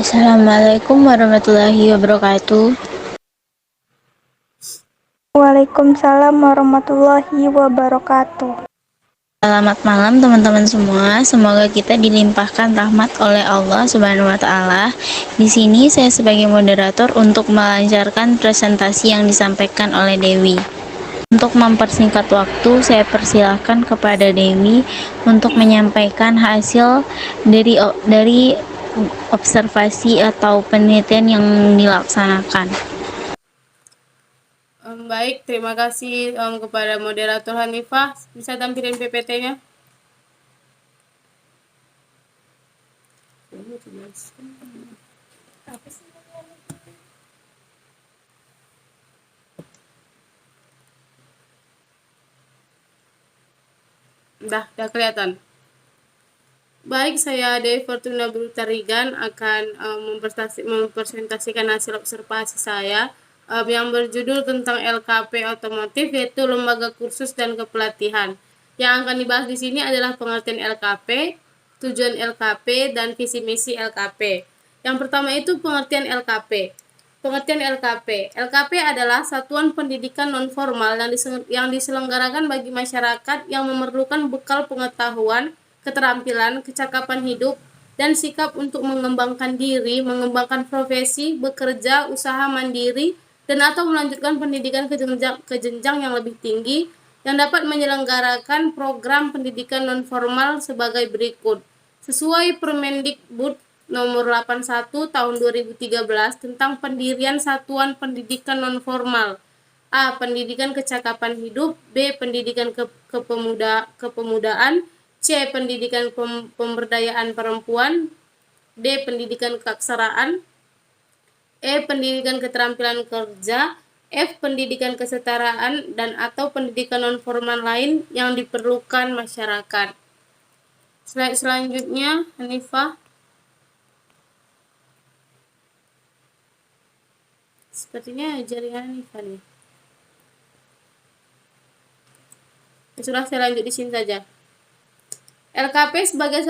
Assalamualaikum warahmatullahi wabarakatuh. Waalaikumsalam warahmatullahi wabarakatuh. Selamat malam teman-teman semua. Semoga kita dilimpahkan rahmat oleh Allah Subhanahu wa taala. Di sini saya sebagai moderator untuk melancarkan presentasi yang disampaikan oleh Dewi. Untuk mempersingkat waktu, saya persilahkan kepada Dewi untuk menyampaikan hasil dari observasi atau penelitian yang dilaksanakan. Baik, terima kasih kepada moderator Hanifah. Bisa tampilin PPT-nya? Udah kelihatan. Baik, saya Dewi Fortuna Brutarigan akan mempresentasikan hasil observasi saya yang berjudul tentang LKP otomotif, yaitu lembaga kursus dan kepelatihan. Yang akan dibahas di sini adalah pengertian LKP, tujuan LKP, dan visi misi LKP. Yang pertama itu pengertian LKP. Pengertian LKP. LKP adalah satuan pendidikan non-formal yang diselenggarakan bagi masyarakat yang memerlukan bekal pengetahuan, keterampilan, kecakapan hidup, dan sikap untuk mengembangkan diri, mengembangkan profesi, bekerja, usaha mandiri, dan atau melanjutkan pendidikan ke jenjang yang lebih tinggi yang dapat menyelenggarakan program pendidikan non-formal sebagai berikut. Sesuai Permendikbud nomor 81 tahun 2013 tentang pendirian satuan pendidikan non-formal. A. Pendidikan kecakapan hidup. B. Pendidikan kepemudaan. C. Pendidikan pemberdayaan perempuan. D. Pendidikan keaksaraan. E. Pendidikan keterampilan kerja. F. Pendidikan kesetaraan dan atau pendidikan non-formal lain yang diperlukan masyarakat. Slide selanjutnya, Hanifah. Sepertinya jaringan Hanifah nih. Sudah, saya lanjut di sini saja. LKP sebagai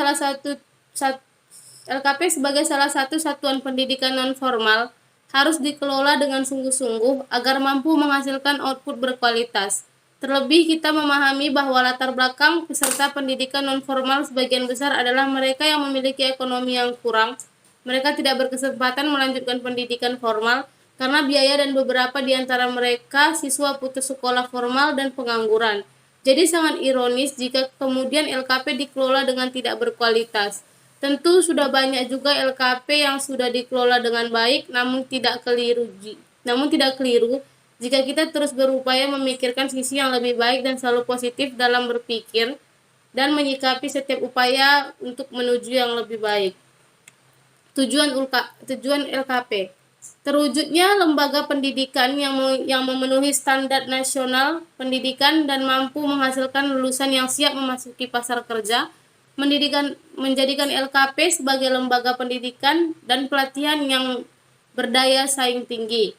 salah satu satuan pendidikan non formal harus dikelola dengan sungguh-sungguh agar mampu menghasilkan output berkualitas. Terlebih kita memahami bahwa latar belakang peserta pendidikan non formal sebagian besar adalah mereka yang memiliki ekonomi yang kurang. Mereka tidak berkesempatan melanjutkan pendidikan formal karena biaya dan beberapa di antara mereka siswa putus sekolah formal dan pengangguran. Jadi sangat ironis jika kemudian LKP dikelola dengan tidak berkualitas. Tentu sudah banyak juga LKP yang sudah dikelola dengan baik, namun tidak keliru jika kita terus berupaya memikirkan sisi yang lebih baik dan selalu positif dalam berpikir dan menyikapi setiap upaya untuk menuju yang lebih baik. Tujuan LKP. Terwujudnya lembaga pendidikan yang memenuhi standar nasional pendidikan dan mampu menghasilkan lulusan yang siap memasuki pasar kerja, menjadikan LKP sebagai lembaga pendidikan dan pelatihan yang berdaya saing tinggi.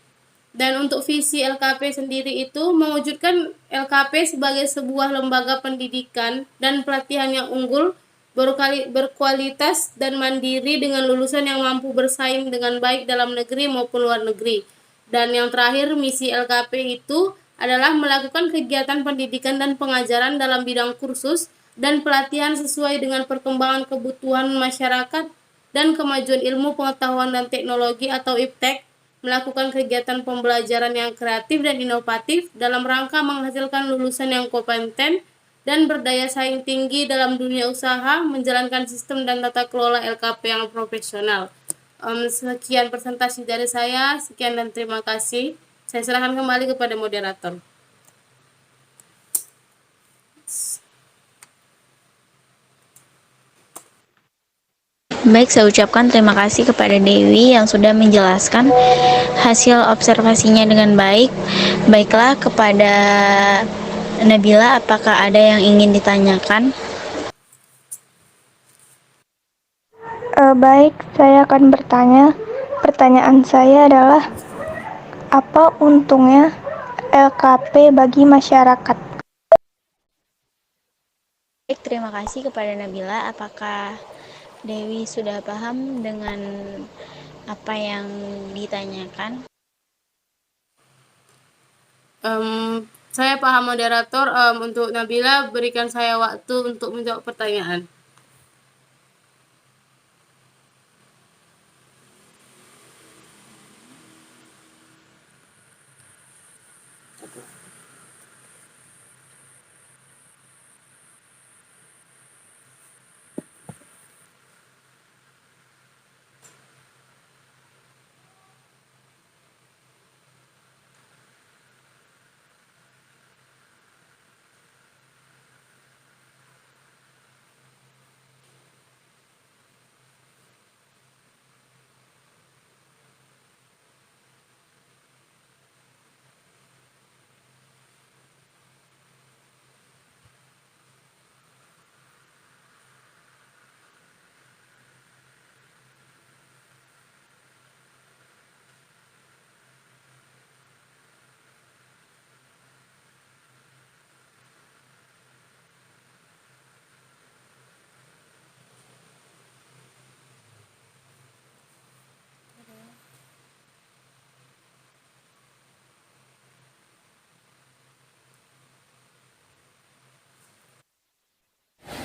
Dan untuk visi LKP sendiri itu mewujudkan LKP sebagai sebuah lembaga pendidikan dan pelatihan yang unggul, berkualitas dan mandiri dengan lulusan yang mampu bersaing dengan baik dalam negeri maupun luar negeri. Dan yang terakhir, misi LKP itu adalah melakukan kegiatan pendidikan dan pengajaran dalam bidang kursus dan pelatihan sesuai dengan perkembangan kebutuhan masyarakat dan kemajuan ilmu pengetahuan dan teknologi atau IPTEK, melakukan kegiatan pembelajaran yang kreatif dan inovatif dalam rangka menghasilkan lulusan yang kompeten dan berdaya saing tinggi dalam dunia usaha, menjalankan sistem dan tata kelola LKP yang profesional. Sekian presentasi dari saya, sekian dan terima kasih. Saya serahkan kembali kepada moderator. Baik, saya ucapkan terima kasih kepada Dewi yang sudah menjelaskan hasil observasinya dengan baik. Baiklah, kepada Nabila, apakah ada yang ingin ditanyakan? Baik, saya akan bertanya. Pertanyaan saya adalah, apa untungnya LKP bagi masyarakat? Baik, terima kasih kepada Nabila. Apakah Dewi sudah paham dengan apa yang ditanyakan? Saya paham moderator. Untuk Nabila, berikan saya waktu untuk menjawab pertanyaan.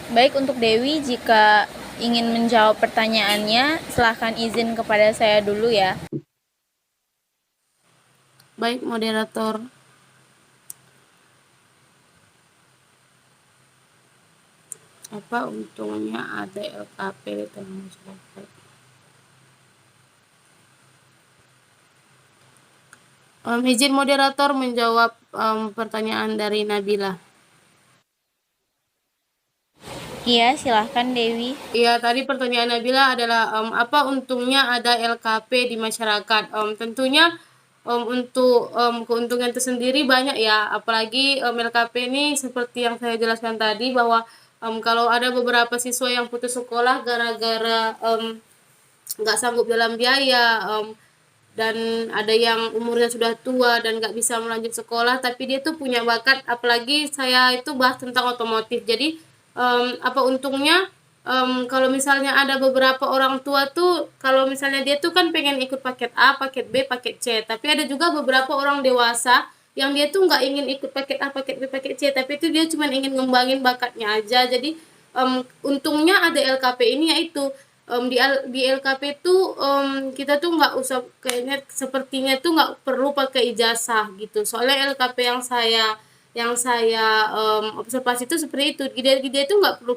Baik, untuk Dewi, jika ingin menjawab pertanyaannya, silahkan izin kepada saya dulu ya. Baik, moderator. Apa untungnya ada LKP di tengah masyarakat? Izin moderator menjawab pertanyaan dari Nabila. Iya, silahkan Dewi. Iya, tadi pertanyaan Nabila adalah apa untungnya ada LKP di masyarakat? Tentunya untuk keuntungan tersendiri banyak ya, apalagi LKP ini seperti yang saya jelaskan tadi bahwa kalau ada beberapa siswa yang putus sekolah gara-gara nggak sanggup dalam biaya, dan ada yang umurnya sudah tua dan nggak bisa melanjut sekolah, tapi dia tuh punya bakat. Apalagi saya itu bahas tentang otomotif, jadi apa untungnya kalau misalnya ada beberapa orang tua tuh, kalau misalnya dia tuh kan pengen ikut paket A, paket B, paket C, tapi ada juga beberapa orang dewasa yang dia tuh nggak ingin ikut paket A, paket B, paket C, tapi itu dia cuma ingin ngembangin bakatnya aja. Jadi untungnya ada LKP ini, yaitu di LKP tuh kita tuh nggak usah, kayaknya sepertinya tuh nggak perlu pakai ijazah gitu. Soalnya LKP yang saya observasi itu seperti itu. Dia tuh nggak perlu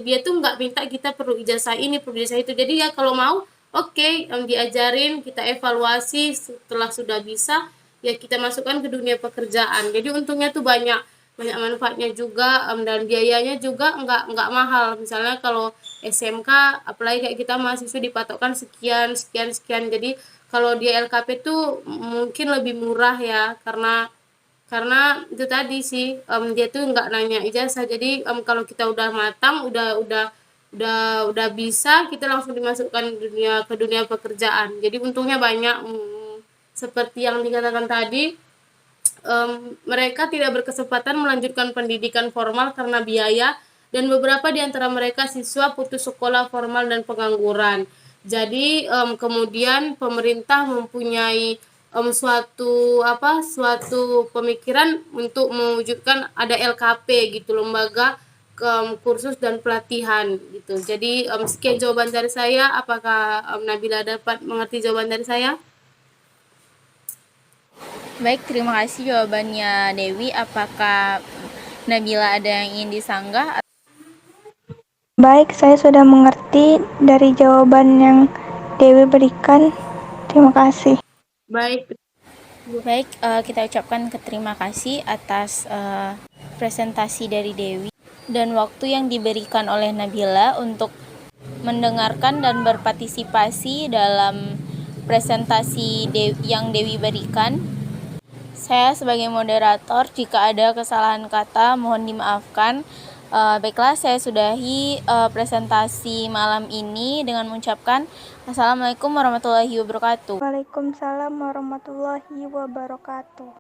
dia tuh nggak minta kita perlu ijazah ini, perlu ijazah itu. Jadi ya kalau mau, oke, diajarin, kita evaluasi, setelah sudah bisa ya kita masukkan ke dunia pekerjaan. Jadi untungnya tuh banyak manfaatnya juga, dan biayanya juga nggak mahal. Misalnya kalau SMK, apalagi kayak kita mahasiswa, dipatokkan sekian sekian sekian. Jadi kalau di LKP tuh mungkin lebih murah ya, karena itu tadi sih, dia tuh nggak nanya ijazah. Jadi kalau kita udah matang, udah bisa, kita langsung dimasukkan ke dunia pekerjaan. Jadi untungnya banyak. Seperti yang dikatakan tadi, mereka tidak berkesempatan melanjutkan pendidikan formal karena biaya, dan beberapa di antara mereka siswa putus sekolah formal dan pengangguran. Jadi kemudian pemerintah mempunyai suatu pemikiran untuk mewujudkan ada LKP gitu, lembaga kursus dan pelatihan gitu. Jadi sekian jawaban dari saya. Apakah Nabila dapat mengerti jawaban dari saya? Baik, terima kasih jawabannya Dewi. Apakah Nabila ada yang ingin disanggah? Baik, saya sudah mengerti dari jawaban yang Dewi berikan. Terima kasih. Baik. Baik, kita ucapkan terima kasih atas presentasi dari Dewi dan waktu yang diberikan oleh Nabila untuk mendengarkan dan berpartisipasi dalam presentasi yang Dewi berikan. Saya sebagai moderator, jika ada kesalahan kata mohon dimaafkan. Baiklah, saya sudahi presentasi malam ini dengan mengucapkan Assalamualaikum warahmatullahi wabarakatuh. Waalaikumsalam warahmatullahi wabarakatuh.